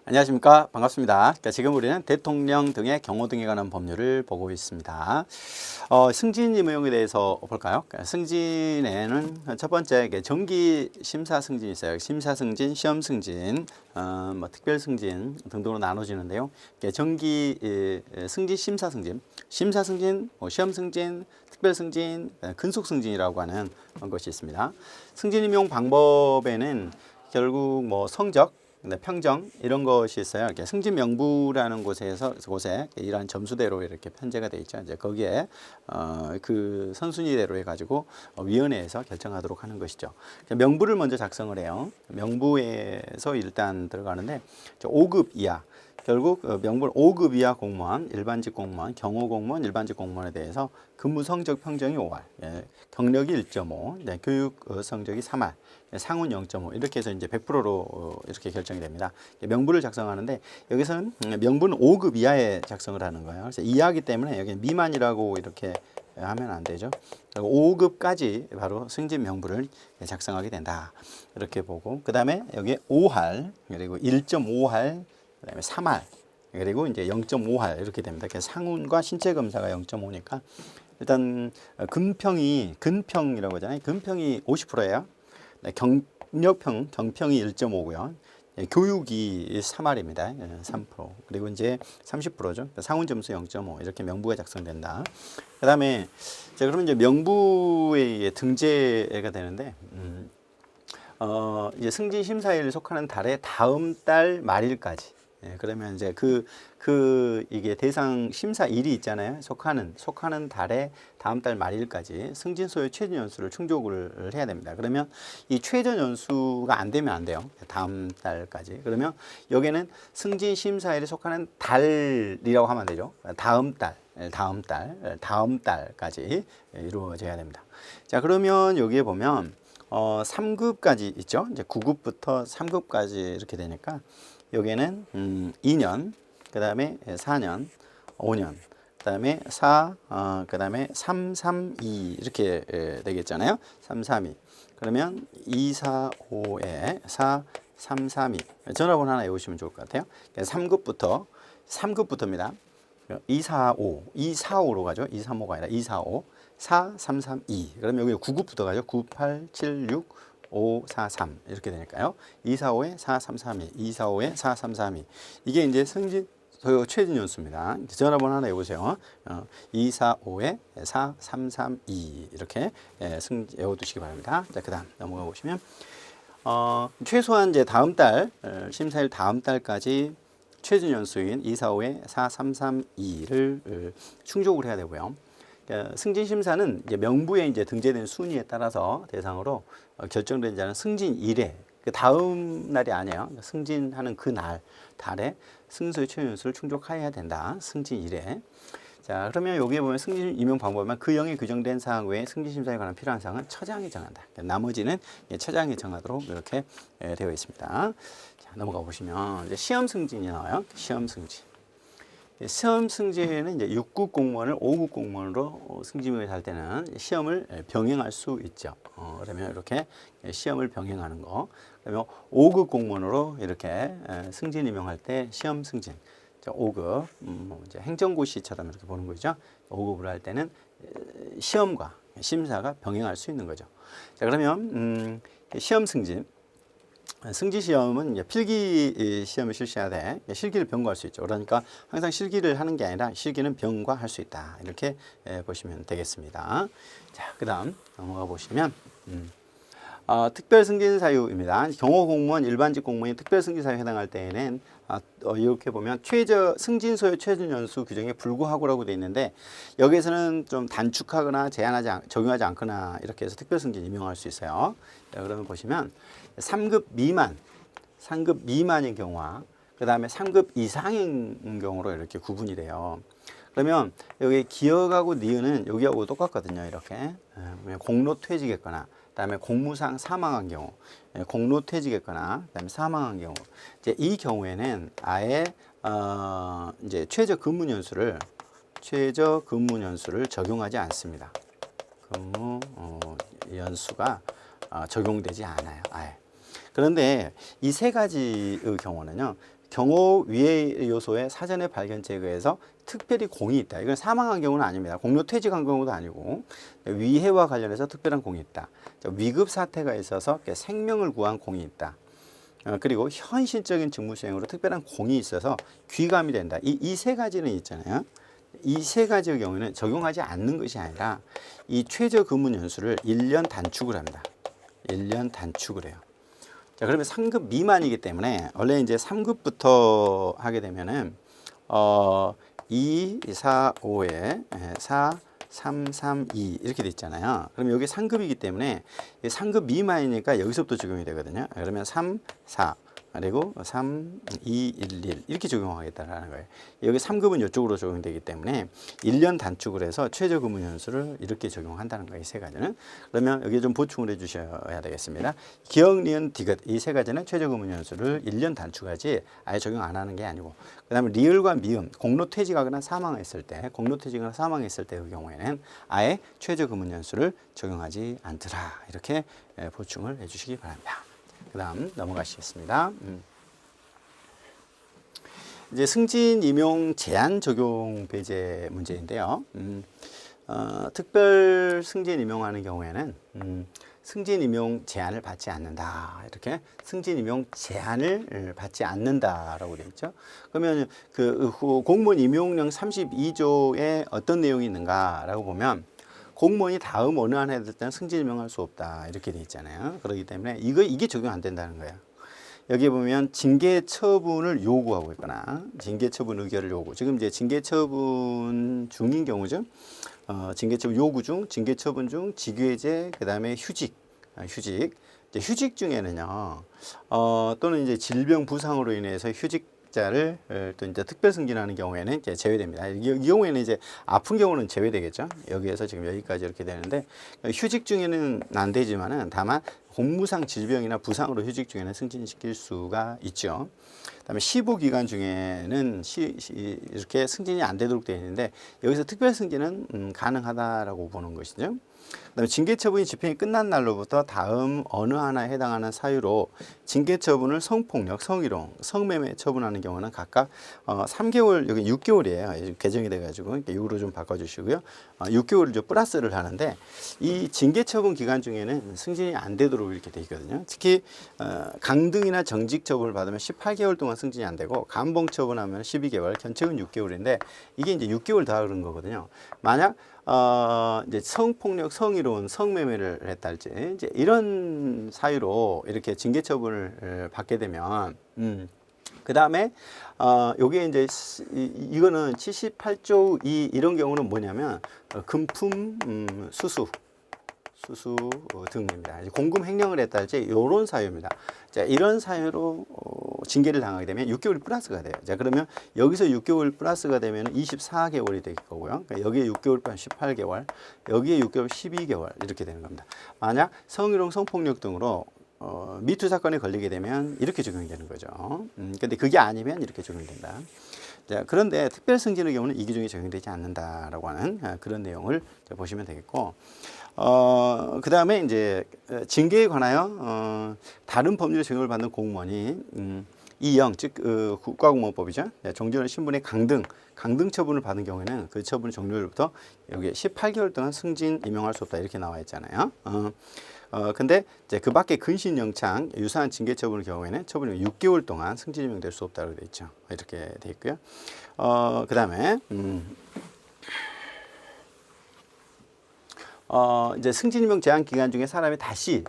안녕하십니까. 반갑습니다. 지금 우리는 대통령 등의 경호 등에 관한 법률을 보고 있습니다. 승진 임용에 대해서 볼까요? 승진에는 첫 번째 정기 심사 승진이 있어요. 심사 승진, 시험 승진, 특별 승진 등등으로 나눠지는데요. 정기 승진, 심사 승진, 심사 승진, 시험 승진, 특별 승진, 근속 승진이라고 하는 것이 있습니다. 승진 임용 방법에는 결국 성적, 평정 이런 것이 있어요. 이렇게 승진 명부라는 곳에 이러한 점수대로 이렇게 편제가 돼 있죠. 이제 거기에 그 선순위대로 해가지고 위원회에서 결정하도록 하는 것이죠. 명부를 먼저 작성을 해요. 명부에서 일단 들어가는데 5급 이하. 결국 명분 5급 이하 공무원, 일반직 공무원, 경호 공무원, 일반직 공무원에 대해서 근무 성적 평정이 5할, 경력이 1.5, 교육 성적이 3할, 상훈 0.5 이렇게 해서 이제 100%로 이렇게 결정이 됩니다. 명부를 작성하는데 여기서는 명분 5급 이하에 작성을 하는 거예요. 그래서 이하기 때문에 여기 미만이라고 이렇게 하면 안 되죠. 5급까지 바로 승진 명부를 작성하게 된다. 이렇게 보고 그 다음에 여기 5할 그리고 1.5할 그다음에 3할 그리고 이제 0.5할 이렇게 됩니다. 그래서 상훈과 신체 검사가 0.5니까 일단 근평이라고 하잖아요. 근평이 50%예요. 경평이 1.5고요. 교육이 3할입니다. 3%. 그리고 이제 30%죠. 상훈 점수 0.5 이렇게 명부가 작성된다. 그다음에 그러면 이제 명부에 등재가 되는데 이제 승진 심사일에 속하는 달의 다음 달 말일까지. 그러면 이제 이게 대상 심사일이 있잖아요. 속하는 달의 다음 달 말일까지 승진 소요 최저 연수를 충족을 해야 됩니다. 그러면 이 최저 연수가 안 되면 안 돼요. 다음 달까지. 그러면 여기는 승진 심사일에 속하는 달이라고 하면 안 되죠. 다음 달까지 이루어져야 됩니다. 자, 그러면 여기에 보면 3급까지 있죠. 이제 9급부터 3급까지 이렇게 되니까 여기에는 2년, 그 다음에 4년, 5년, 그 다음에 그 다음에 3, 3, 2 이렇게 되겠잖아요. 3, 3, 2. 그러면 2, 4, 5에 4, 3, 3, 2. 전화번호 하나 외우시면 좋을 것 같아요. 3급부터입니다. 2, 4, 5. 2, 4, 5로 가죠. 2, 3, 5가 아니라 2, 4, 5. 4, 3, 3, 2. 그러면 여기 9급부터 가죠. 9, 8, 7, 6. 5, 4, 3 이렇게 되니까요. 2, 4, 5에 4, 3, 3, 2, 2, 4, 5에 4, 3, 3, 2 이게 이제 승진 소요 최저 연수입니다. 전화번호 하나 해보세요. 2, 4, 5에 4, 3, 3, 2 이렇게 외워두시기 바랍니다. 자, 그다음 넘어가 보시면 최소한 이제 다음 달 심사일 다음 달까지 최저 연수인 2, 4, 5에 4, 3, 3, 2를 충족을 해야 되고요. 승진 심사는 이제 명부에 이제 등재된 순위에 따라서 대상으로 결정된 자는 승진 일에 그 다음 날이 아니에요. 승진하는 그 달에 승소의 최저 연수를 충족해야 된다. 승진 일에. 자, 그러면 여기에 보면 승진 임용 방법은 그 영에 규정된 사항 외에 승진 심사에 관한 필요한 사항은 처장이 정한다. 나머지는 처장이 정하도록 이렇게 되어 있습니다. 자, 넘어가 보시면 이제 시험 승진이 나와요. 시험 승진. 시험 승진은 이제 6급 공무원을 5급 공무원으로 승진을 할 때는 시험을 병행할 수 있죠. 그러면 이렇게 시험을 병행하는 거. 그러면 5급 공무원으로 이렇게 승진 임용할 때 시험 승진. 5급 이제 행정고시처럼 이렇게 보는 거죠. 5급을 할 때는 시험과 심사가 병행할 수 있는 거죠. 자, 그러면 시험 승진. 승지 시험은 이제 필기 시험을 실시해야 돼. 실기를 병과할 수 있죠. 그러니까 항상 실기를 하는 게 아니라 실기는 병과할 수 있다. 이렇게 보시면 되겠습니다. 자, 그다음 넘어가 보시면 특별 승진 사유입니다. 경호 공무원, 일반직 공무원이 특별 승진 사유에 해당할 때에는 이렇게 보면 최저 승진 소요 최저 연수 규정에 불구하고라고 되어 있는데 여기에서는 좀 단축하거나 적용하지 않거나 이렇게 해서 특별 승진 임용할 수 있어요. 자, 그러면 보시면 3급 미만인 경우와 그 다음에 3급 이상인 경우로 이렇게 구분이 돼요. 그러면 여기 기억하고 니은은 여기하고 똑같거든요. 이렇게 공로 퇴직했거나 그다음에 공무상 사망한 경우, 공로 퇴직했거나 그다음에 사망한 경우, 이제 이 경우에는 아예 이제 최저 근무 연수를 적용하지 않습니다. 근무 연수가 적용되지 않아요. 아예. 그런데 이 세 가지의 경우는요. 경호 위해 요소의 사전에 발견 제거해서 특별히 공이 있다. 이건 사망한 경우는 아닙니다. 공로 퇴직한 경우도 아니고 위해와 관련해서 특별한 공이 있다. 위급 사태가 있어서 생명을 구한 공이 있다. 그리고 현실적인 직무 수행으로 특별한 공이 있어서 귀감이 된다. 이 세 가지는 있잖아요. 이 세 가지의 경우에는 적용하지 않는 것이 아니라 이 최저 근무 연수를 1년 단축을 합니다. 1년 단축을 해요. 자, 그러면 3급 미만이기 때문에 원래 이제 3급부터 하게 되면은 2, 4, 5에 4, 3, 3, 2 이렇게 돼 있잖아요. 그럼 여기 3급이기 때문에 3급 미만이니까 여기서부터 적용이 되거든요. 그러면 3, 4 그리고 3, 2, 1, 1 이렇게 적용하겠다라는 거예요. 여기 3급은 이쪽으로 적용되기 때문에 1년 단축을 해서 최저 근무 연수를 이렇게 적용한다는 거예요. 이 세 가지는. 그러면 여기에 좀 보충을 해 주셔야 되겠습니다. 기억, 니은, 디귿 이 세 가지는 최저 근무 연수를 1년 단축하지 아예 적용 안 하는 게 아니고, 그 다음에 리을과 미음, 공로 퇴직하거나 사망했을 때, 공로 퇴직하거나 사망했을 때의 경우에는 아예 최저 근무 연수를 적용하지 않더라. 이렇게 보충을 해 주시기 바랍니다. 그 다음 넘어가시겠습니다. 이제 승진 임용 제한 적용 배제 문제인데요. 특별 승진 임용하는 경우에는 승진 임용 제한을 받지 않는다. 이렇게 승진 임용 제한을 받지 않는다라고 되어 있죠. 그러면 그 공무원 임용령 32조에 어떤 내용이 있는가라고 보면 공무원이 다음 어느 한 해될 때는 승진 임용할 수 없다 이렇게 돼 있잖아요. 그렇기 때문에 이게 적용 안 된다는 거예요. 여기 보면 징계 처분을 요구하고 있거나 징계 처분 의결을 요구. 지금 이제 징계 처분 중인 경우죠. 징계 처분 요구 중, 징계 처분 중, 직위해제, 그다음에 휴직. 이제 휴직 중에는요. 또는 이제 질병 부상으로 인해서 휴직자를 또 이제 특별 승진하는 경우에는 이제 제외됩니다. 이 경우에는 이제 아픈 경우는 제외되겠죠. 여기에서 지금 여기까지 이렇게 되는데 휴직 중에는 안 되지만은 다만 공무상 질병이나 부상으로 휴직 중에는 승진시킬 수가 있죠. 그다음에 시보 기간 중에는 이렇게 승진이 안 되도록 되어 있는데 여기서 특별 승진은 가능하다라고 보는 것이죠. 그다음에 징계 처분이 집행이 끝난 날로부터 다음 어느 하나에 해당하는 사유로 징계 처분을 성폭력, 성희롱, 성매매 처분하는 경우는 각각 3개월, 여기 6개월이에요. 개정이 돼가지고 6으로 좀 바꿔주시고요. 6개월을 좀 플러스를 하는데 이 징계 처분 기간 중에는 승진이 안 되도록 이렇게 돼 있거든요. 특히 강등이나 정직 처분을 받으면 18개월 동안 승진이 안 되고 감봉 처분하면 12개월, 견책은 6개월인데 이게 이제 6개월 다 그런 거거든요. 만약 이제 성폭력, 성희롱, 성매매를 했다 할지 이제 이런 사유로 이렇게 징계 처분을 받게 되면 그 다음에 요게 이제 이거는 78조 2 이런 경우는 뭐냐면 금품 수수 등입니다. 공금 횡령을 했다 할지 이런 사유입니다. 자, 이런 사유로 징계를 당하게 되면 6개월이 플러스가 돼요. 자, 그러면 여기서 6개월 플러스가 되면 24개월이 될 거고요. 그러니까 여기에 6개월 플러스 18개월, 여기에 6개월 12개월 이렇게 되는 겁니다. 만약 성희롱, 성폭력 등으로 미투 사건에 걸리게 되면 이렇게 적용이 되는 거죠. 근데 그게 아니면 이렇게 적용이 된다. 자, 그런데 특별 승진의 경우는 이 규정이 적용되지 않는다라고 하는 그런 내용을 보시면 되겠고, 그 다음에 이제 징계에 관하여 다른 법률 적용을 받는 공무원이 이영, 즉 국가공무원법이죠. 정지원 신분의 강등 처분을 받은 경우에는 그 처분 종료일부터 여기 18개월 동안 승진 임용할 수 없다 이렇게 나와 있잖아요. 근데 이제 그 밖에 근신 영창 유사한 징계 처분의 경우에는 처분이 6개월 동안 승진 임용될 수 없다고 되어 있죠. 이렇게 되어 있고요. 그 다음에 이제 승진 임용 제한 기간 중에 사람이 다시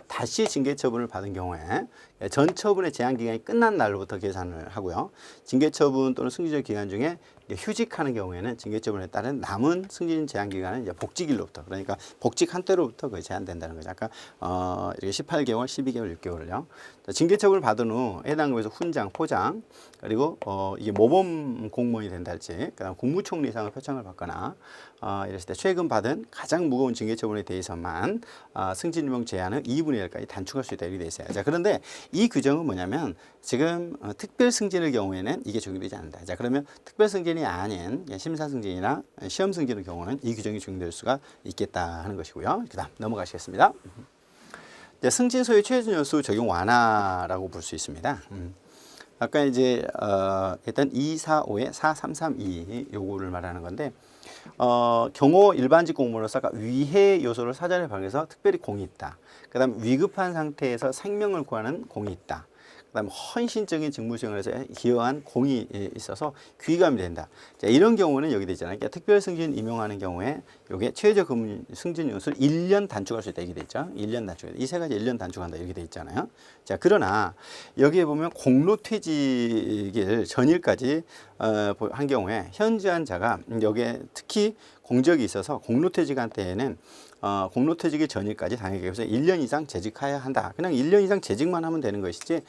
징계 처분을 받은 경우에 전 처분의 제한 기간이 끝난 날로부터 계산을 하고요. 징계 처분 또는 승진적 기간 중에 휴직하는 경우에는 징계 처분에 따른 남은 승진 제한 기간은 이제 복직일로부터, 그러니까 복직한 때로부터 거의 제한된다는 거죠. 아까 이렇게 18개월, 12개월, 6개월을요. 징계 처분을 받은 후 해당 부에서 훈장, 포장, 그리고 이게 모범 공무원이 된다 할지, 그다음 국무총리상을 표창을 받거나 이랬을 때 최근 받은 가장 무거운 징계 처분에 대해서만 승진 임용 제한을 2분의 1까지 단축할 수 있다 이렇게 돼 있어요. 자, 그런데 이 규정은 뭐냐면 지금 특별 승진의 경우에는 이게 적용되지 않는다. 자, 그러면 특별 승진이 아닌 심사 승진이나 시험 승진의 경우는 이 규정이 적용될 수가 있겠다 하는 것이고요. 그다음 넘어가시겠습니다. 승진 소유 최저 연수 적용 완화라고 볼 수 있습니다. 아까 이제 일단 245에 4332 요거를 말하는 건데 경호 일반직 공무원으로서 아까 위해 요소를 사전에 발견해서 특별히 공이 있다. 그다음 위급한 상태에서 생명을 구하는 공이 있다. 그다음 헌신적인 직무 수행에서 기여한 공이 있어서 귀감이 된다. 자, 이런 경우는 여기 되잖아요. 그러니까 특별 승진 임용하는 경우에 요게 최저 승진 연수를 1년 단축할 수 있다. 이게 돼 있죠. 1년 단축. 이 세 가지 1년 단축한다. 이렇게 돼 있잖아요. 자, 그러나 여기에 보면 공로퇴직일 전일까지 한 경우에 현저한 자가 여기에 특히 공적이 있어서 공로퇴직한 때에는 공로퇴직일 전일까지 당일계급에서 1년 이상 재직해야 한다. 그냥 1년 이상 재직만 하면 되는 것이지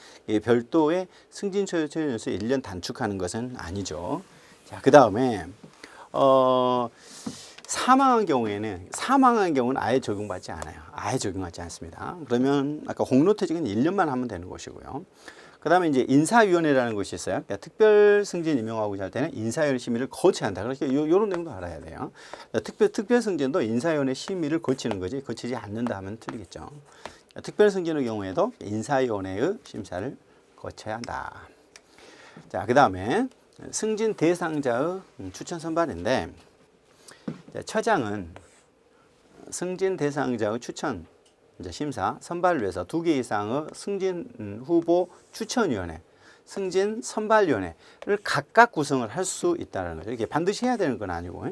별도의 승진 최저 연수 1년 단축하는 것은 아니죠. 자, 그 다음에 사망한 경우는 아예 적용받지 않아요. 아예 적용하지 않습니다. 그러면 아까 공로퇴직은 1년만 하면 되는 것이고요. 그 다음에 이제 인사위원회라는 것이 있어요. 그러니까 특별 승진 임용하고자 할 때는 인사위원회 심의를 거쳐야 한다. 그러니까 요런 내용도 알아야 돼요. 특별 승진도 인사위원회 심의를 거치는 거지, 거치지 않는다 하면 틀리겠죠. 특별 승진의 경우에도 인사위원회의 심사를 거쳐야 한다. 자, 그 다음에 승진 대상자의 추천 선발인데, 처장은 승진 대상자의 추천 심사 선발을 위해서 2개 이상의 승진 후보 추천위원회, 승진 선발위원회를 각각 구성을 할 수 있다는 거죠. 이게 반드시 해야 되는 건 아니고,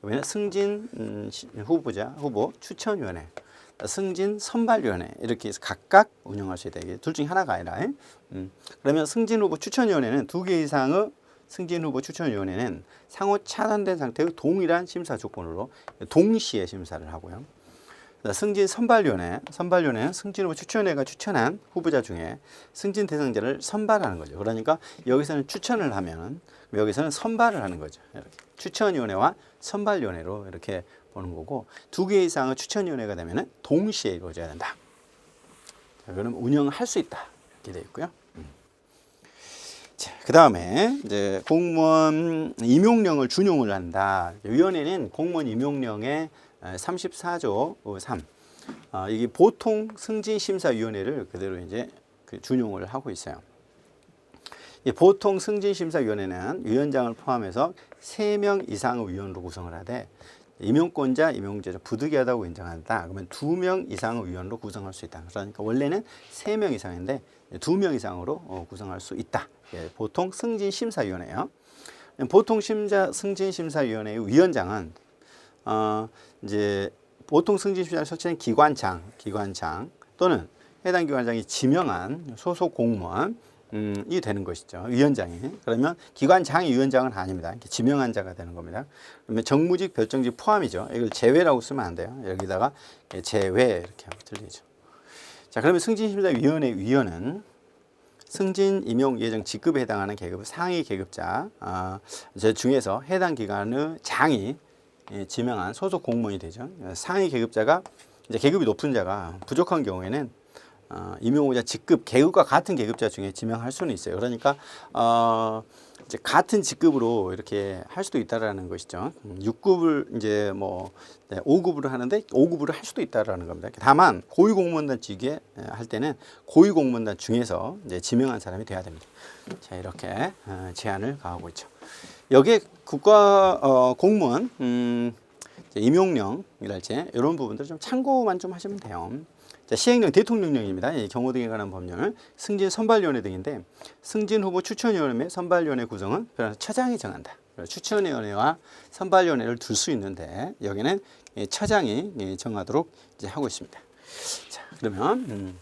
왜냐하면 승진 후보 추천위원회, 승진 선발위원회 이렇게 해서 각각 운영할 수 있다. 이게 둘 중에 하나가 아니라. 그러면 승진 후보 추천위원회는 2개 이상의 승진 후보 추천위원회는 상호 차단된 상태의 동일한 심사 조건으로 동시에 심사를 하고요. 승진 선발위원회는 승진 후보 추천위원회가 추천한 후보자 중에 승진 대상자를 선발하는 거죠. 그러니까 여기서는 추천을 하면 여기서는 선발을 하는 거죠. 이렇게 추천위원회와 선발위원회로 이렇게 보는 거고, 2개 이상의 추천위원회가 되면 동시에 이루어져야 된다. 자, 그럼 운영할 수 있다. 이렇게 되어 있고요. 그 다음에 이제 공무원 임용령을 준용을 한다. 위원회는 공무원 임용령의 34조 3 이게 보통 승진심사위원회를 그대로 이제 준용을 하고 있어요. 보통 승진심사위원회는 위원장을 포함해서 3명 이상의 위원으로 구성을 하되 임용권자, 임용제자 부득이하다고 인정한다. 그러면 2명 이상의 위원으로 구성할 수 있다. 그러니까 원래는 3명 이상인데 2명 이상으로 구성할 수 있다. 보통 승진심사위원회요. 보통 승진심사위원회의 위원장은 이제 보통 승진심사를 설치한 기관장 또는 해당 기관장이 지명한 소속 공무원이 되는 것이죠. 위원장이. 그러면 기관장이 위원장은 아닙니다. 지명한 자가 되는 겁니다. 그러면 정무직, 별정직 포함이죠. 이걸 제외라고 쓰면 안 돼요. 여기다가 제외 이렇게 하면 틀리죠. 자, 그러면 승진심사위원회 위원은 승진, 임용, 예정, 직급에 해당하는 계급 상위 계급자 중에서 해당 기관의 장이 지명한 소속 공무원이 되죠. 상위 계급자가 이제 계급이 높은 자가 부족한 경우에는 임용호자 직급 계급과 같은 계급자 중에 지명할 수는 있어요. 그러니까 이제 같은 직급으로 이렇게 할 수도 있다라는 것이죠. 6급을 이제 뭐 5급으로 하는데 5급으로 할 수도 있다라는 겁니다. 다만 고위공무원단 직위에 할 때는 고위공무원단 중에서 이제 지명한 사람이 돼야 됩니다. 자, 이렇게 제한을 가하고 있죠. 여기에 국가 공무원 임용령이랄지 이런 부분들 좀 참고만 좀 하시면 돼요. 자, 시행령 대통령령입니다. 경호 등에 관한 법령을 승진 선발위원회 등인데 승진 후보 추천위원회 및 선발위원회 구성은 처장이 정한다. 추천위원회와 선발위원회를 둘 수 있는데 여기는 처장이 정하도록 이제 하고 있습니다. 자, 그러면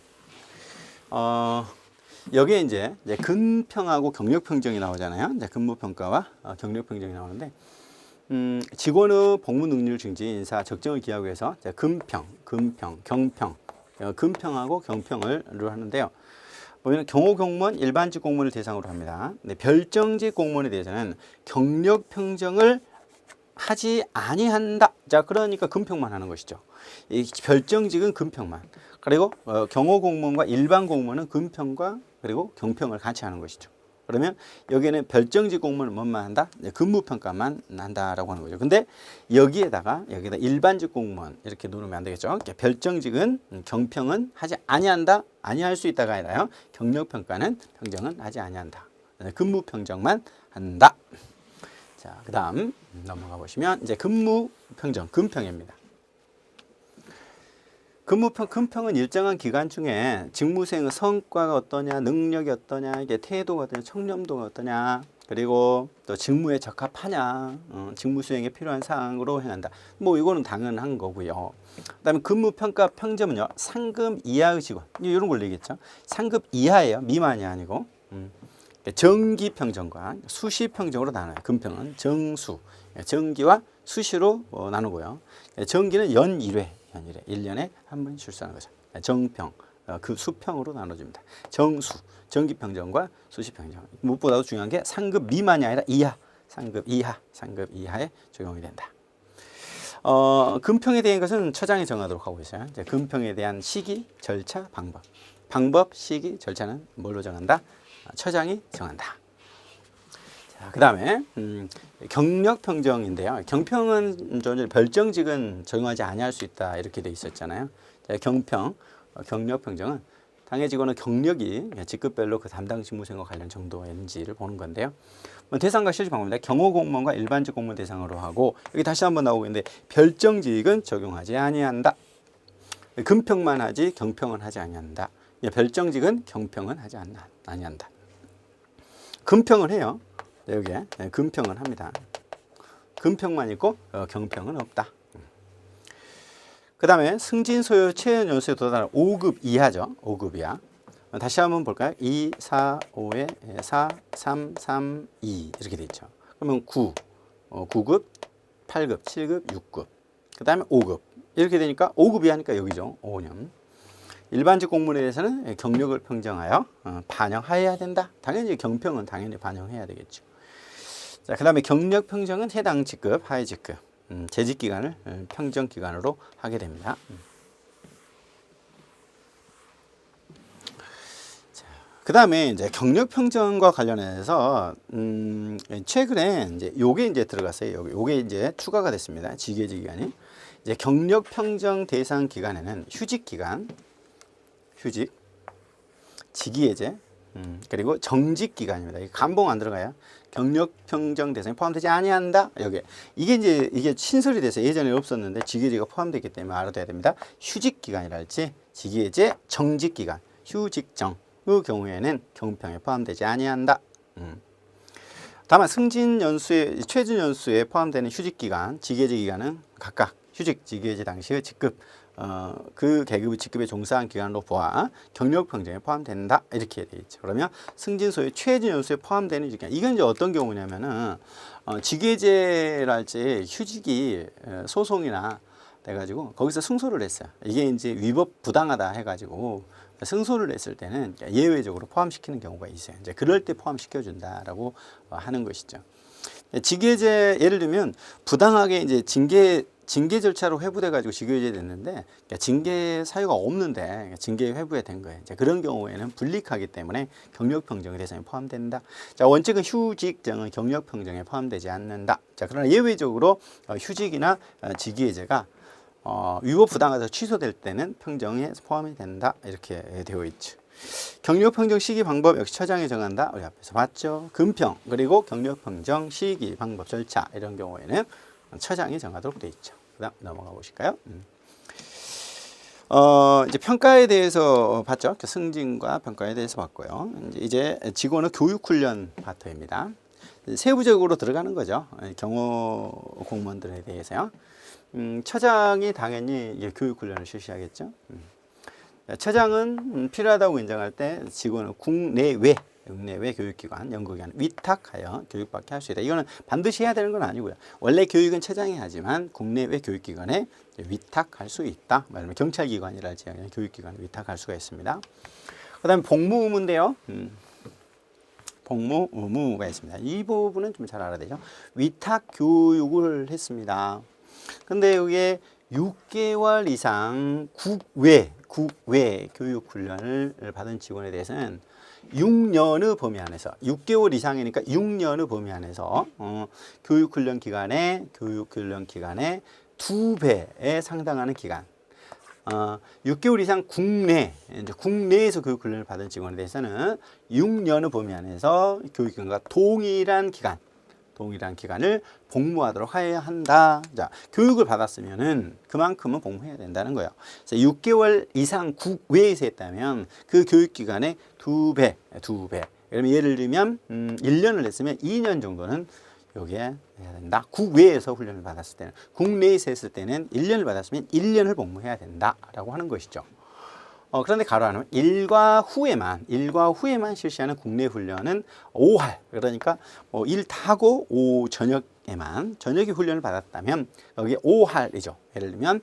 여기에 이제 근평하고 경력평정이 나오잖아요. 근무평가와 경력평정이 나오는데 직원의 복무 능률 증진, 인사, 적정을 기하기 위해서 근평, 경평, 근평하고 경평을 하는데요. 보면 경호 공무원, 일반직 공무원을 대상으로 합니다. 근데 별정직 공무원에 대해서는 경력 평정을 하지 아니한다. 자, 그러니까 근평만 하는 것이죠. 이 별정직은 근평만. 그리고 경호 공무원과 일반 공무원은 근평과 그리고 경평을 같이 하는 것이죠. 그러면 여기에는 별정직 공무원은 뭐만 한다? 근무평가만 한다라고 하는 거죠. 근데 여기다 일반직 공무원 이렇게 누르면 안 되겠죠. 별정직은 경평은 하지 아니한다, 아니할 수 있다가 아니라요. 경력평가는 평정은 하지 아니한다. 근무 평정만 한다. 자, 그다음 넘어가 보시면 이제 근무 평정, 근평입니다. 근평은 일정한 기간 중에 직무수행의 성과가 어떠냐, 능력이 어떠냐, 이게 태도가 어떠냐, 청렴도가 어떠냐, 그리고 또 직무에 적합하냐, 직무 수행에 필요한 사항으로 행한다. 뭐 이거는 당연한 거고요. 그다음에 근무평가 평점은요, 상급 이하의 직원, 이런 걸 얘기했죠. 상급 이하예요, 미만이 아니고. 정기 평정과 수시 평정으로 나눠요. 근평은 정수, 정기와 수시로 나누고요. 정기는 연 1회, 1년에 한 번 출소하는 거죠. 정평, 그 수평으로 나눠집니다. 정수, 정기평정과 수시평정. 무엇보다도 중요한 게 상급 미만이 아니라 이하, 상급 이하에 적용이 된다. 근평에 대한 것은 처장이 정하도록 하고 있어요. 이제 근평에 대한 시기, 절차, 방법, 시기, 절차는 뭘로 정한다? 처장이 정한다. 자, 그다음에 경력 평정인데요. 경평은 별정직은 적용하지 아니할 수 있다 이렇게 돼 있었잖아요. 자, 경력 평정은 당해 직원의 경력이 직급별로 그 담당 직무수행과 관련 정도인지를 보는 건데요. 대상과 실시 방법입니다. 경호 공무원과 일반직 공무원 대상으로 하고, 여기 다시 한번 나오고 있는데 별정직은 적용하지 아니한다. 근평만 하지 경평은 하지 아니한다. 별정직은 경평은 하지 아니한다. 근평은 해요. 여기에 근평은 합니다. 근평만 있고 경평은 없다. 그 다음에 승진, 소요, 채용 연수에 도달한 5급 이하죠. 5급 이하. 다시 한번 볼까요? 2, 4, 5에 4, 3, 3, 2 이렇게 돼 있죠. 그러면 9급, 8급, 7급, 6급. 그 다음에 5급. 이렇게 되니까 5급 이하니까 여기죠. 5년. 일반직 공무원에 대해서는 경력을 평정하여 반영해야 된다. 당연히 경평은 당연히 반영해야 되겠죠. 자, 그 다음에 경력 평정은 해당 직급, 하위 직급, 재직 기간을 평정 기간으로 하게 됩니다. 그 다음에 이제 경력 평정과 관련해서 최근에 이제 요게 이제 들어갔어요. 요게 이제 추가가 됐습니다. 직예제 기간이. 이제 경력 평정 대상 기간에는 휴직 기간, 직위해제, 그리고 정직 기간입니다. 감봉 안 들어가요. 경력 평정 대상에 포함되지 아니한다. 여기 이게 신설이 돼서 예전에 없었는데 직위해제가 포함되기 때문에 알아둬야 됩니다. 휴직 기간이랄지 직위해제, 정직 기간, 휴직정의 경우에는 경평에 포함되지 아니한다. 다만 승진 연수에 최저 연수에 포함되는 휴직 기간, 직위해제 기간은 각각 휴직, 직위해제 당시의 직급 그 계급의 직급에 종사한 기간으로 보아 경력 평정에 포함된다 이렇게 되어 있죠. 그러면 승진 소유 최저 연수에 포함되는 기간, 이건 이제 어떤 경우냐면은 직위해제랄지 휴직이 소송이나 돼가지고 거기서 승소를 했어요. 이게 이제 위법 부당하다 해가지고 승소를 했을 때는 예외적으로 포함시키는 경우가 있어요. 이제 그럴 때 포함시켜준다라고 하는 것이죠. 직위해제 예를 들면 부당하게 이제 징계 절차로 회부돼 가지고 직위해제 됐는데 징계 사유가 없는데 징계 회부에 된 거예요. 이제 그런 경우에는 불이익하기 때문에 경력 평정의 대상에 포함된다. 자, 원칙은 휴직정은 경력 평정에 포함되지 않는다. 자, 그러나 예외적으로 휴직이나 직위해제가 위법 부당하다 취소될 때는 평정에 포함이 된다. 이렇게 되어 있죠. 경력 평정 시기 방법 역시 처장이 정한다. 우리 앞에서 봤죠. 근평 그리고 경력 평정 시기 방법 절차 이런 경우에는 처장이 정하도록 되어 있죠. 그다음 넘어가 보실까요? 이제 평가에 대해서 봤죠. 승진과 평가에 대해서 봤고요. 이제 직원의 교육훈련 파트입니다. 세부적으로 들어가는 거죠. 경호 공무원들에 대해서요. 처장이 당연히 교육훈련을 실시하겠죠. 처장은 필요하다고 인정할 때 직원을 국내외 교육기관, 연구기관 위탁하여 교육받게 할 수 있다. 이거는 반드시 해야 되는 건 아니고요. 원래 교육은 처장이 하지만 국내외 교육기관에 위탁할 수 있다. 말하면 경찰기관이랄지 교육기관에 위탁할 수가 있습니다. 그 다음에 복무 의무인데요. 복무 의무가 있습니다. 이 부분은 좀 잘 알아야 되죠. 위탁 교육을 했습니다. 근데 이게 6개월 이상 국외 교육 훈련을 받은 직원에 대해서는 6년의 범위 안에서 6개월 이상이니까 6년의 범위 안에서 교육훈련 기간에 2배에 상당하는 기간 6개월 이상 국내에서 교육 훈련을 받은 직원에 대해서는 6년의 범위 안에서 교육기관과 동일한 기간을 복무하도록 해야 한다. 자, 교육을 받았으면은 그만큼은 복무해야 된다는 거예요. 그래서 6개월 이상 국외에서 했다면 그 교육기간의 2배. 그러면 예를 들면 1년을 했으면 2년 정도는 여기에 해야 된다. 국외에서 훈련을 받았을 때는, 국내에서 했을 때는 1년을 받았으면 1년을 복무해야 된다라고 하는 것이죠. 그런데 가로 안으로 일과 후에만 실시하는 국내 훈련은 5할, 그러니까 일 타고 저녁에 훈련을 받았다면 여기에 5할이죠. 예를 들면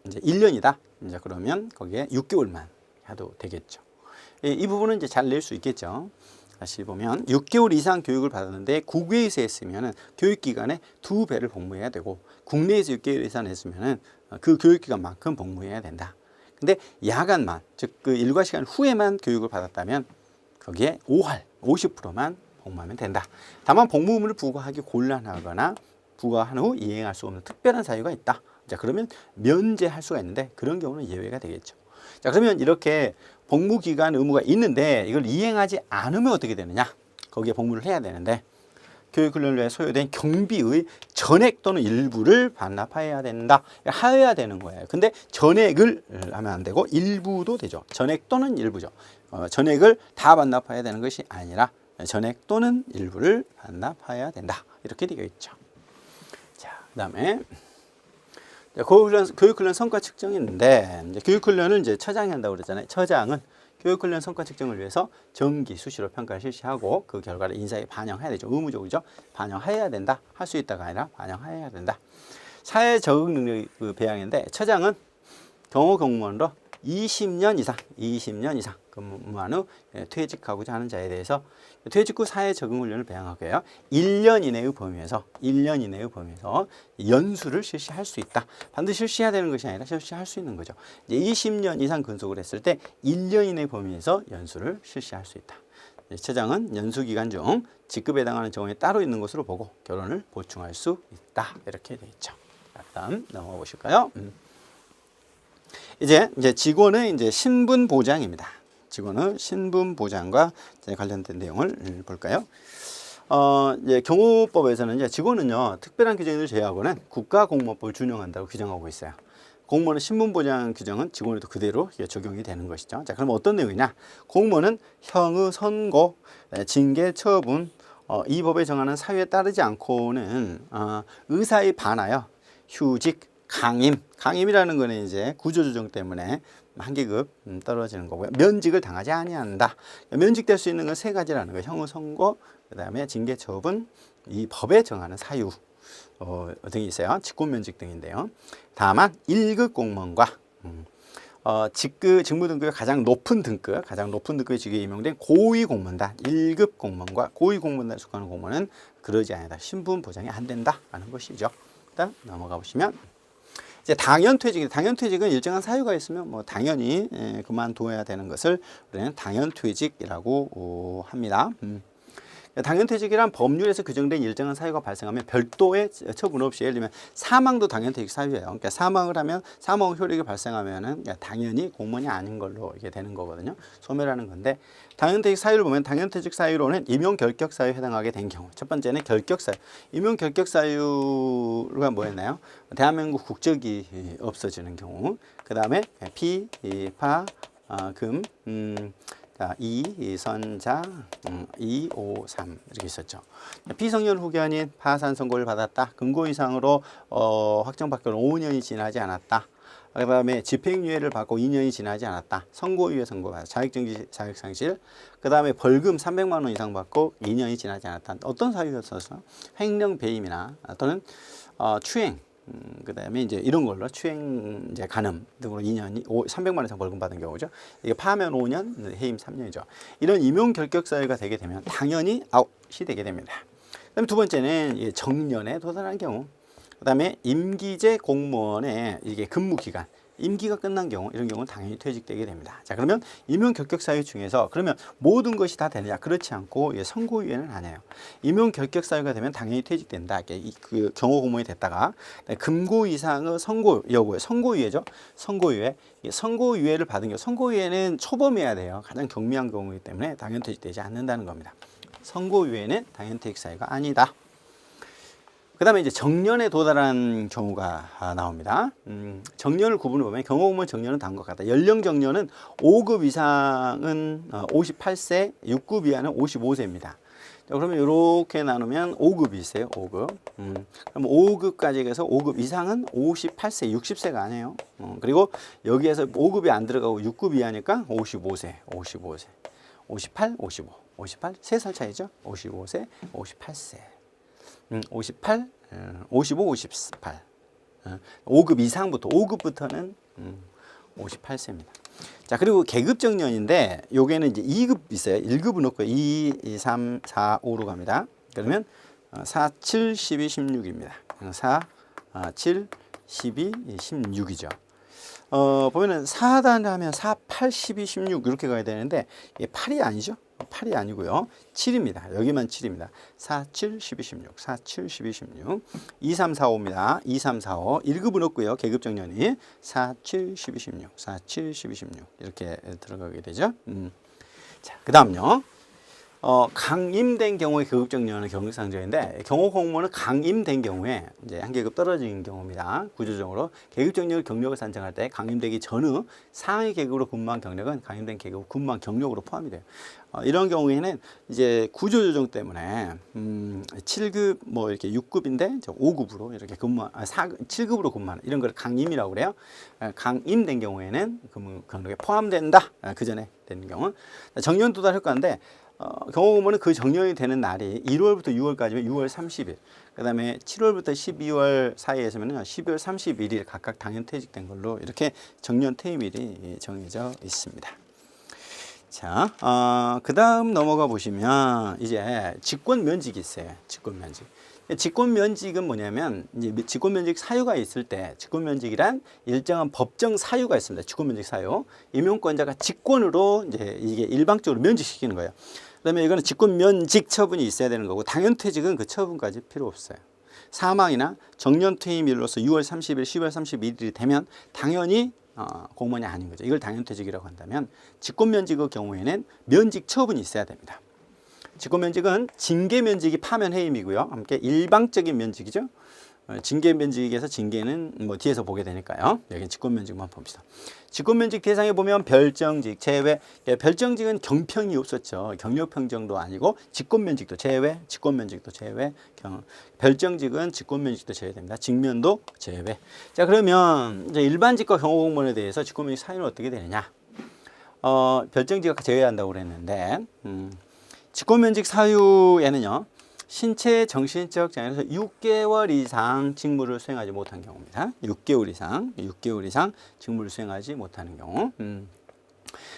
이제 1년이다. 이제 그러면 거기에 6개월만 해도 되겠죠. 이 부분은 이제 잘 낼 수 있겠죠. 다시 보면 6개월 이상 교육을 받았는데 국외에서 했으면은 교육기간의 2배를 복무해야 되고, 국내에서 6개월 이상 했으면은 그 교육기간만큼 복무해야 된다. 근데 야간만, 즉 그 일과 시간 후에만 교육을 받았다면 거기에 5할, 50%만 복무하면 된다. 다만 복무물을 부과하기 곤란하거나 부과한 후 이행할 수 없는 특별한 사유가 있다. 자, 그러면 면제할 수가 있는데 그런 경우는 예외가 되겠죠. 자, 그러면 이렇게 복무기간 의무가 있는데 이걸 이행하지 않으면 어떻게 되느냐? 거기에 복무를 해야 되는데 교육훈련을 위해 소요된 경비의 전액 또는 일부를 반납해야 된다. 해야 되는 거예요. 근데 전액을 하면 안 되고 일부도 되죠. 전액 또는 일부죠. 전액을 다 반납해야 되는 것이 아니라 전액 또는 일부를 반납해야 된다. 이렇게 되어 있죠. 자, 그다음에 교육훈련 성과 측정이 있는데, 이제 교육훈련을 이제 처장이 한다고 그랬잖아요. 처장은 교육훈련 성과 측정을 위해서 정기 수시로 평가를 실시하고 그 결과를 인사에 반영해야 되죠. 의무적이죠. 반영해야 된다. 할 수 있다가 아니라 반영해야 된다. 사회 적응 능력 배양인데, 처장은 경호 공무원으로 20년 이상 근무한 후 퇴직하고자 하는 자에 대해서 퇴직 후 사회 적응 훈련을 배양하고요. 1년 이내의 범위에서 연수를 실시할 수 있다. 반드시 실시해야 되는 것이 아니라 실시할 수 있는 거죠. 이제 20년 이상 근속을 했을 때 1년 이내 범위에서 연수를 실시할 수 있다. 처장은 연수 기간 중 직급에 해당하는 정원이 따로 있는 것으로 보고 결혼을 보충할 수 있다. 이렇게 되어 있죠. 다음 넘어가 보실까요? 이제 직원의 이제 신분 보장입니다. 직원의 신분 보장과 관련된 내용을 볼까요? 이제 경호법에서는 이제 직원은요, 특별한 규정을 제외하고는 국가공무원법을 준용한다고 규정하고 있어요. 공무원의 신분 보장 규정은 직원에도 그대로 적용이 되는 것이죠. 자, 그럼 어떤 내용이냐? 공무원은 형의 선고, 징계, 처분, 이 법에 정하는 사유에 따르지 않고는 의사에 반하여 휴직, 강임이라는 거는 이제 구조조정 때문에 한 계급 떨어지는 거고요. 면직을 당하지 아니한다. 면직될 수 있는 건 세 가지라는 거예요. 형의 선고, 그다음에 징계, 처분, 이 법에 정하는 사유 등이 있어요. 직권면직 등인데요. 다만 1급 공무원과 직무 등급이 가장 높은 등급의 직위에 임용된 고위 공무원단 1급 공무원과 고위 공무원단에 속하는 공무원은 그러지 아니다. 신분 보장이 안 된다라는 것이죠. 일단 넘어가 보시면 이제 당연퇴직은 일정한 사유가 있으면 당연히 그만둬야 되는 것을 우리는 당연퇴직이라고 합니다. 당연퇴직이란 법률에서 규정된 일정한 사유가 발생하면 별도의 처분 없이, 예를 들면 사망도 당연퇴직 사유예요. 그러니까 사망을 하면 사망 효력이 발생하면은 당연히 공무원이 아닌 걸로 이게 되는 거거든요. 소멸하는 건데, 당연퇴직 사유를 보면 당연퇴직 사유로는 임용 결격 사유에 해당하게 된 경우, 첫 번째는 결격 사유. 임용 결격 사유가 뭐였나요? 대한민국 국적이 없어지는 경우. 그 다음에 피, 파, 금, 자, 이선자, 253 이렇게 있었죠. 피성년 후견인 파산 선고를 받았다. 금고 이상으로 확정받고 5년이 지나지 않았다. 그 다음에 집행유예를 받고 2년이 지나지 않았다. 선고유예 선고받았다. 자격정지 자격상실. 그 다음에 벌금 300만 원 이상 받고 2년이 지나지 않았다. 어떤 사유였어서? 횡령 배임이나 또는 추행. 그 다음에 이제 이런 걸로 추행, 이제 간음 등으로 2년이 300만 원 이상 벌금 받은 경우죠. 이게 파면 5년, 해임 3년이죠. 이런 임용 결격 사유가 되게 되면 당연히 아웃이 되게 됩니다. 그다음에 두 번째는 정년에 도달한 경우. 그다음에 임기제 공무원의 이게 근무 기간, 임기가 끝난 경우 이런 경우는 당연히 퇴직되게 됩니다. 자, 그러면 임용 결격 사유 중에서 그러면 모든 것이 다 되느냐? 그렇지 않고 선고유예는 아니에요. 임용 결격 사유가 되면 당연히 퇴직된다. 그 경호 공무원이 됐다가 금고 이상의 선고 여부에 선고유예죠. 선고유예. 선고유예를 받은 경우 선고유예는 초범해야 돼요. 가장 경미한 경우이기 때문에 당연 퇴직되지 않는다는 겁니다. 선고유예는 당연 퇴직 사유가 아니다. 그 다음에 이제 정년에 도달한 경우가 나옵니다. 정년을 구분해 보면 경호공무원 정년은 다음과 같다. 연령 정년은 5급 이상은 58세, 6급 이하는 55세입니다. 그러면 이렇게 나누면 5급이 있어요. 5급. 그럼 5급까지 해서 5급 이상은 58세, 60세가 아니에요. 그리고 여기에서 5급이 안 들어가고 6급 이하니까 55세, 55세, 58, 55, 58, 3살 차이죠. 55세, 58세. 58, 55, 58. 5급 이상부터, 5급부터는 58세입니다. 자, 그리고 계급 정년인데, 요게는 이제 2급 있어요. 1급은 없고요. 2, 3, 4, 5로 갑니다. 그러면 4, 7, 12, 16입니다. 4, 7, 12, 16이죠. 보면은 4단 하면 4, 8, 12, 16 이렇게 가야 되는데, 이게 8이 아니죠. 8이 아니고요. 7입니다. 여기만 7입니다. 4, 7, 12, 16. 4, 7, 12, 16. 2, 3, 4, 5입니다. 2, 3, 4, 5. 1급은 없고요. 계급 정년이 4, 7, 12, 16. 4, 7, 12, 16. 이렇게 들어가게 되죠. 자, 그 다음요. 강임된 경우의 계급 정년은 경력상정인데 경호 공무원은 강임된 경우에 이제 한 계급 떨어진 경우입니다. 구조적으로 계급 정년을 경력을 산정할 때 강임되기 전의 상위 계급으로 근무한 경력은 강임된 계급 근무한 경력으로 포함이 돼요. 이런 경우에는 이제 구조조정 때문에 7급 뭐 이렇게 6급인데 5급으로 이렇게 7급으로 근무하는 이런 걸 강임이라고 그래요. 강임된 경우에는 근무 경력에 포함된다. 그 전에 되는 경우 정년 도달 효과인데 경호 공무원은 그 정년이 되는 날이 1월부터 6월까지면 6월 30일, 그 다음에 7월부터 12월 사이에서는 12월 31일 각각 당연 퇴직된 걸로 이렇게 정년 퇴임일이 정해져 있습니다. 자, 그 다음 넘어가 보시면 이제 직권 면직이 있어요. 직권 면직. 직권 면직은 뭐냐면 이제 직권 면직 사유가 있을 때 직권 면직이란 일정한 법정 사유가 있습니다. 직권 면직 사유. 임용권자가 직권으로 이제 이게 일방적으로 면직시키는 거예요. 그다음에 이거는 직권 면직 처분이 있어야 되는 거고 당연 퇴직은 그 처분까지 필요 없어요. 사망이나 정년 퇴임일로서 6월 30일, 10월 31일이 되면 당연히 공무원이 아닌 거죠. 이걸 당연 퇴직이라고 한다면 직권 면직의 경우에는 면직 처분이 있어야 됩니다. 직권 면직은 징계 면직이 파면 해임이고요. 함께 일방적인 면직이죠. 징계 면직에서 징계는 뭐 뒤에서 보게 되니까요. 여기 직권 면직만 봅시다. 직권 면직 대상에 보면 별정직, 제외. 별정직은 경평이 없었죠. 경력 평정도 아니고 직권 면직도 제외, 직권 면직도 제외. 별정직은 직권 면직도 제외됩니다. 직면도 제외. 자, 그러면 이제 일반직과 경호 공무원에 대해서 직권 면직 사유는 어떻게 되느냐? 별정직을 제외한다고 그랬는데 직권 면직 사유에는요. 신체 정신적 장애에서 6개월 이상 직무를 수행하지 못한 경우입니다. 6개월 이상 직무를 수행하지 못하는 경우.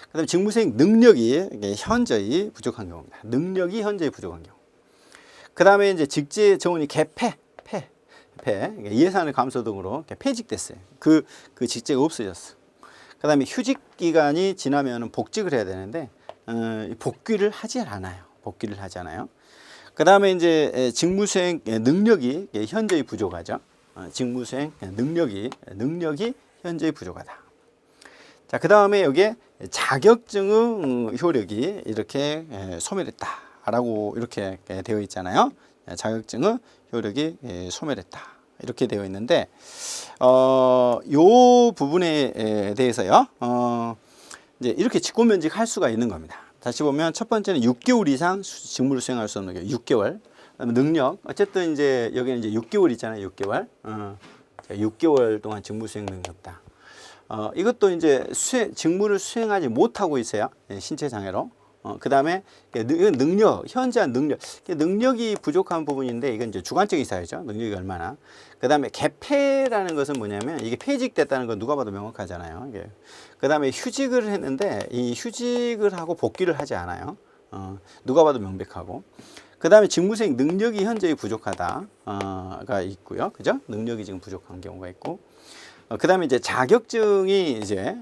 그다음에 직무 수행 능력이 현저히 부족한 경우입니다. 능력이 현저히 부족한 경우. 그다음에 이제 직제 정원이 개폐, 예산의 감소 등으로 폐직됐어요. 그 직제가 없어졌어. 그다음에 휴직 기간이 지나면 복직을 해야 되는데 복귀를 하지 않아요. 그 다음에 이제 직무수행 능력이 현저히 부족하죠. 직무수행 능력이 현저히 부족하다. 자, 그 다음에 여기에 자격증의 효력이 이렇게 소멸했다라고 이렇게 되어 있잖아요. 자격증의 효력이 소멸했다. 이렇게 되어 있는데, 요 부분에 대해서요, 이제 이렇게 직권면직 할 수가 있는 겁니다. 다시 보면 첫 번째는 6개월 이상 직무를 수행할 수 없는 경우 6개월. 그다음에 능력. 어쨌든 이제 여기는 이제 6개월 있잖아요. 6개월. 6개월 동안 직무 수행 능력이 없다. 이것도 이제 직무를 수행하지 못하고 있어요. 신체 장애로. 그다음에 이건 능력, 현저한 능력. 능력이 부족한 부분인데 이건 이제 주관적인 사유죠. 능력이 얼마나. 그다음에 개폐라는 것은 뭐냐면 이게 폐직됐다는 건 누가 봐도 명확하잖아요. 이게. 그다음에 휴직을 했는데 이 휴직을 하고 복귀를 하지 않아요. 누가 봐도 명백하고. 그다음에 직무수행 능력이 현저히 부족하다가 있고요. 그죠? 능력이 지금 부족한 경우가 있고. 그다음에 이제 자격증이 이제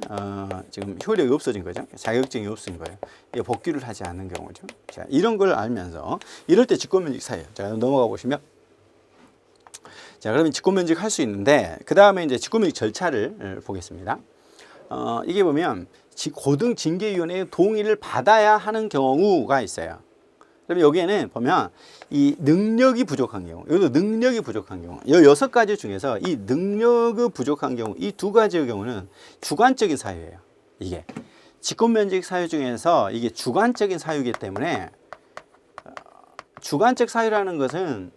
지금 효력이 없어진 거죠. 자격증이 없어진 거예요. 이게 복귀를 하지 않는 경우죠. 자, 이런 걸 알면서 이럴 때 직권면직 사유. 자, 넘어가 보시면. 자, 그러면 직권면직 할 수 있는데 그 다음에 이제 직권면직 절차를 보겠습니다. 이게 보면 고등징계위원회의 동의를 받아야 하는 경우가 있어요. 그럼 여기에는 보면 이 능력이 부족한 경우, 여기도 능력이 부족한 경우, 이 6가지 중에서 이 능력이 부족한 경우, 이 2가지의 경우는 주관적인 사유예요. 이게 직권면직 사유 중에서 이게 주관적인 사유이기 때문에 주관적 사유라는 것은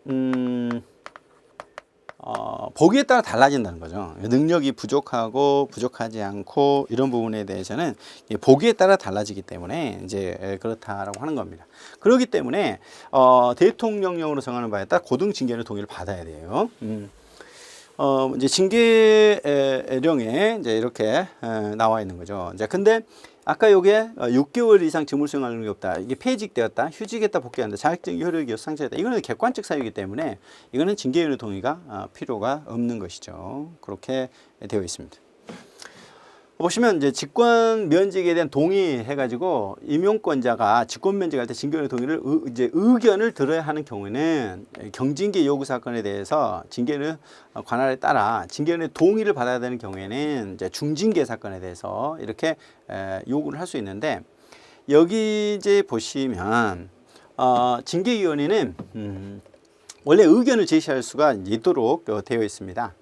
보기에 따라 달라진다는 거죠. 능력이 부족하고 부족하지 않고 이런 부분에 대해서는 보기에 따라 달라지기 때문에 이제 그렇다라고 하는 겁니다. 그렇기 때문에 대통령령으로 정하는 바에 따라 고등징계의 동의를 받아야 돼요. 이제 징계령에 이제 이렇게 나와 있는 거죠. 자, 근데 아까 요게 6개월 이상 직무 수행할 능력이 없다. 이게 폐직되었다, 휴직했다, 복귀한다, 자격증 효력이 상실했다. 이거는 객관적 사유이기 때문에 이거는 징계위원회 동의가 필요가 없는 것이죠. 그렇게 되어 있습니다. 보시면 이제 직권 면직에 대한 동의해가지고 임용권자가 직권 면직할 때 징계위원회 동의를 이제 의견을 들어야 하는 경우에는 경징계 요구 사건에 대해서 징계를 관할에 따라 징계위원회 동의를 받아야 되는 경우에는 이제 중징계 사건에 대해서 이렇게 요구를 할 수 있는데 여기 이제 보시면 징계위원회는 원래 의견을 제시할 수가 있도록 되어 있습니다.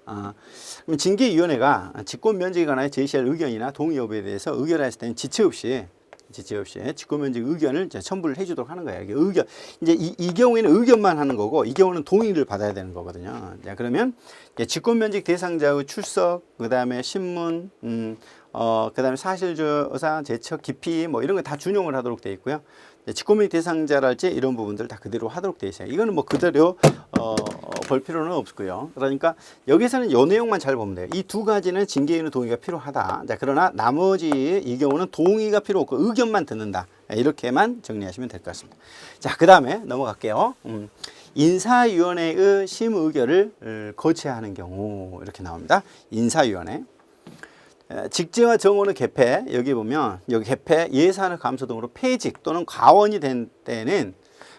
그럼 징계위원회가 직권면직에 관하여 제시할 의견이나 동의 여부에 대해서 의결했을 때는 지체 없이 직권면직 의견을 이제 첨부를 해주도록 하는 거예요. 의견 이제 이 경우에는 의견만 하는 거고 이 경우는 동의를 받아야 되는 거거든요. 자, 그러면 직권면직 대상자의 출석, 그 다음에 신문, 그 다음에 사실조사, 제척, 기피 뭐 이런 거 다 준용을 하도록 되어 있고요. 직권면직 대상자랄지 이런 부분들 다 그대로 하도록 되어 있어요. 이거는 뭐 그대로 볼 필요는 없고요. 그러니까 여기서는 이 내용만 잘 보면 돼요. 이 2가지는 징계위원회 동의가 필요하다. 자, 그러나 나머지 이 경우는 동의가 필요 없고 의견만 듣는다. 이렇게만 정리하시면 될 것 같습니다. 자, 그 다음에 넘어갈게요. 인사위원회의 심의 의결을 거쳐야 하는 경우 이렇게 나옵니다. 인사위원회. 직제와 정원의 개폐, 여기 보면 여기 개폐, 예산의 감소 등으로 폐직 또는 과원이 된 때는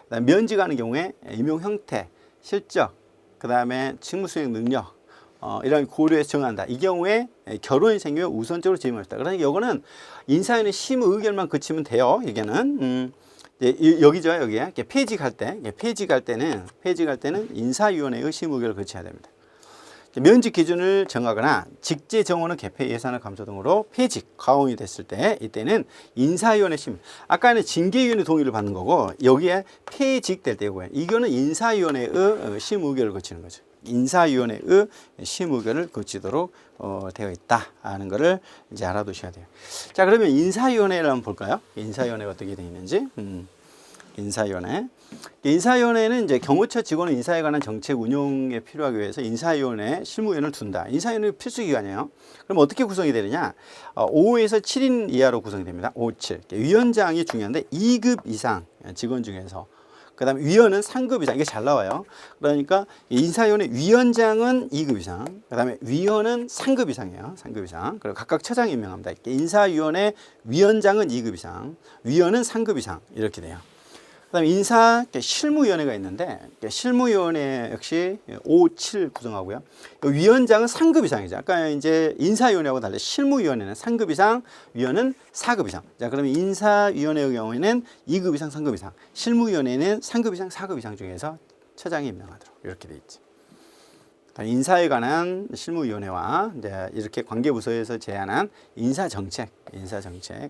면직하는 경우에 임용 형태, 실적, 그 다음에 직무 수행 능력 이런 고려해서 정한다. 이 경우에 결혼이 생기면 우선적으로 지임했다. 그러니까 이거는 인사위원회 심의 의결만 거치면 돼요. 이게는 여기죠, 여기에 폐직할 때는 인사위원회의 심의 의결을 거쳐야 됩니다. 면직 기준을 정하거나 직제 정원의 개폐, 예산의 감소 등으로 폐직, 과원이 됐을 때 이때는 인사위원회 심. 아까는 징계위원회 동의를 받는 거고 여기에 폐직될 때고요. 이거는 인사위원회의 심 의결을 거치는 거죠. 인사위원회의 심 의결을 거치도록 되어 있다 하는 거를 이제 알아두셔야 돼요. 자, 그러면 인사위원회를 한번 볼까요? 인사위원회가 어떻게 되어 있는지. 인사위원회는 이제 경호처 직원의 인사에 관한 정책 운용에 필요하기 위해서 인사위원회 실무위원을 둔다. 인사위원회 필수 기관이에요. 그럼 어떻게 구성이 되느냐? 5에서 7인 이하로 구성이 됩니다. 5, 7. 위원장이 중요한데 2급 이상 직원 중에서 그 다음에 위원은 3급 이상. 이게 잘 나와요. 그러니까 인사위원회 위원장은 2급 이상, 그 다음에 위원은 3급 이상이에요. 3급 이상. 그리고 각각 처장이 임명합니다. 인사위원회 위원장은 2급 이상, 위원은 3급 이상 이렇게 돼요. 그다음에 인사 실무위원회가 있는데 실무위원회 역시 5, 7 구성하고요. 위원장은 3급 이상이죠. 아까 이제 인사위원회하고 달리 실무위원회는 3급 이상, 위원은 4급 이상. 자, 그러면 인사위원회의 경우에는 2급 이상, 3급 이상, 실무위원회는 3급 이상, 4급 이상 중에서 처장이 임명하도록 이렇게 돼 있지. 인사에 관한 실무위원회와 이제 이렇게 관계부서에서 제안한 인사정책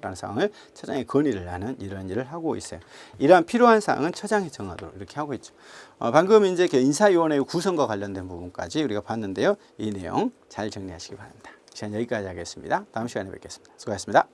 관한 사항을 처장이 건의를 하는 이런 일을 하고 있어요. 이러한 필요한 사항은 처장이 정하도록 이렇게 하고 있죠. 방금 이제 인사위원회 구성과 관련된 부분까지 우리가 봤는데요. 이 내용 잘 정리하시기 바랍니다. 시간 여기까지 하겠습니다. 다음 시간에 뵙겠습니다. 수고하셨습니다.